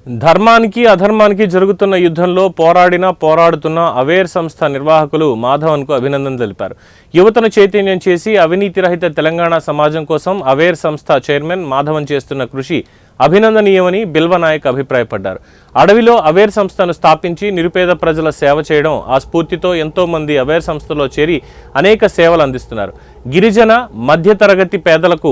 ధర్మానికి అధర్మానికి జరుగుతున్న యుద్ధంలో పోరాడుతున్న అవేర్ సంస్థ నిర్వాహకులు మాధవన్కు అభినందనలు తెలిపారు. యువతను చైతన్యం చేసి అవినీతి రహిత తెలంగాణ సమాజం కోసం అవేర్ సంస్థ చైర్మన్ మాధవన్ చేస్తున్న కృషి అభినందనీయమని బిల్వనాయక్ అభిప్రాయపడ్డారు. అడవిలో అవేర్ సంస్థను స్థాపించి నిరుపేద ప్రజల సేవ చేయడం, ఆ స్ఫూర్తితో ఎంతో మంది అవేర్ సంస్థలో చేరి అనేక సేవలు అందిస్తున్నారు. గిరిజన మధ్యతరగతి పేదలకు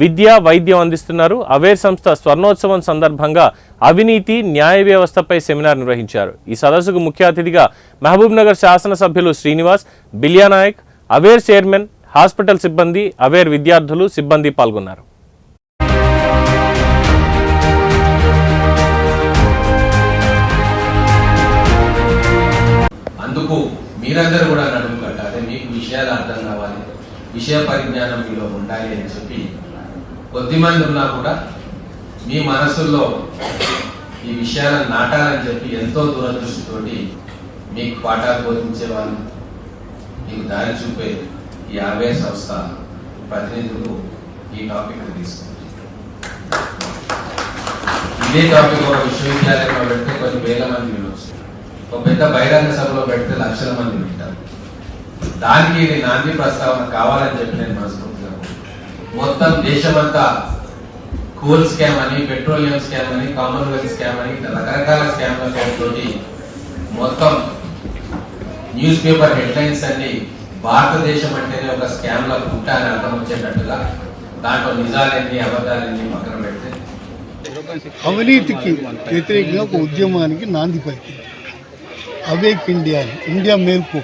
విద్య వైద్యం అందిస్తున్నారు. అవేర్ సంస్థ స్వర్ణోత్సవం సందర్భంగా అవినీతి న్యాయ వ్యవస్థపై సెమినార్ నిర్వహించారు. ఈ సదస్సుకు ముఖ్య అతిథిగా మహబూబ్ నగర్ శాసనసభ్యులు శ్రీనివాస్, బిల్యానాయక్, అవేర్ చైర్మన్, హాస్పిటల్ సిబ్బంది, అవేర్ విద్యార్థులు, సిబ్బంది పాల్గొన్నారు. అందుకు మీరందరూ కూడా నడుము కట్టాలి, మీకు విషయాలు అర్థం కావాలి, విషయ పరిజ్ఞానం మీలో ఉండాలి అని చెప్పి కొద్దిమంది ఉన్నా కూడా మీ మనసుల్లో ఈ విషయాలను నాటాలని చెప్పి ఎంతో దూరదృష్టితోటి మీకు పాఠాలు బోధించే వాళ్ళు, మీకు దారి చూపే ఈ అవేర్ సంస్థ ప్రతినిధులు ఈ టాపిక్ తీసుకుంటారు. ఇదే టాపిక్ ఒక విశ్వవిద్యాలయంలో పెడితే కొన్ని వేల మంది వినొచ్చు, ఒక పెద్ద బహిరంగ సభలో పెడితే లక్షల మంది వింటారు. దానికి ఇది నాంది ప్రస్తావన కావాలని చెప్పి నేను మనస్ఫూర్తిగా మొత్తం దేశమంతా కోల్ స్కామ్ అని, పెట్రోలియం స్కామ్ అని, కామన్వెల్త్ స్కామ్ అని, రకరకాల స్కామ్ల పేరుతోటి మొత్తం న్యూస్ పేపర్ హెడ్లైన్స్ అన్ని భారతదేశం అంటేనే ఒక స్కామ్ ల పుట్ట అని అర్థం వచ్చేటట్టుగా దాంట్లో నిజాలన్నీ అబద్ధాలన్నీ పక్కన పెడితే అవినీతికి వ్యతిరేకంగా ఒక ఉద్యమానికి నాంది పలికింది. Awake India, India మేల్కు